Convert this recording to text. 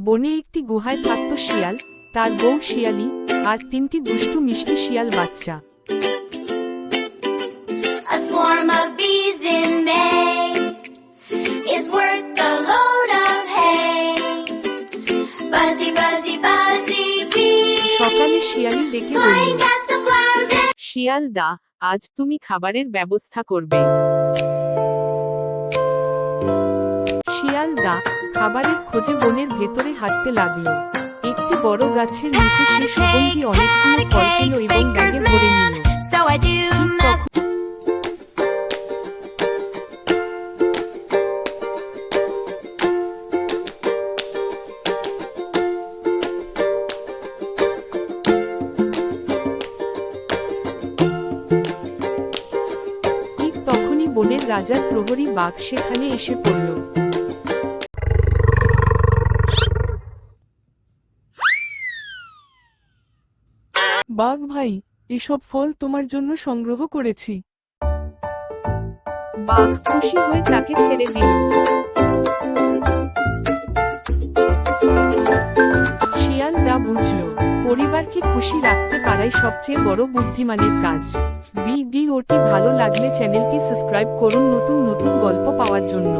বনে একটি গুহায় থাকত শিয়াল, তার বউ শিয়ালি, আর তিনটি দুষ্টু মিষ্টি শিয়াল বাচ্চা। A swarm of bees in May is worth a load of hay. Buzzy, buzzy, buzzy bees সকালে শিয়ালি ডেকে flying বলল, past the flowers and শিয়াল দা, আজ তুমি খাবারের ব্যবস্থা করবে। শিয়াল দা খাবারের খোঁজে বনের ভেতরে হাঁটতে লাগলো। একটি বড় গাছের নিচে সে সুগন্ধি অনেকগুলো ফল পেল এবং ব্যাগে ভরে নিল। so I do my ঠিক তখনই বনের রাজার প্রহরী বাঘ সেখানে এসে পড়ল। বাঘ ভাই, এসব ফল তোমার জন্য সংগ্রহ করেছি। বাঘ খুশি হয়ে তাকে ছেড়ে দিল। শিয়াল দা বুঝল, পরিবারকে খুশি রাখতে পারাই সবচেয়ে বড় বুদ্ধিমানের কাজ। ভিডিওটি ভালো লাগলে চ্যানেলটি সাবস্ক্রাইব করুন নতুন নতুন গল্প পাওয়ার জন্য।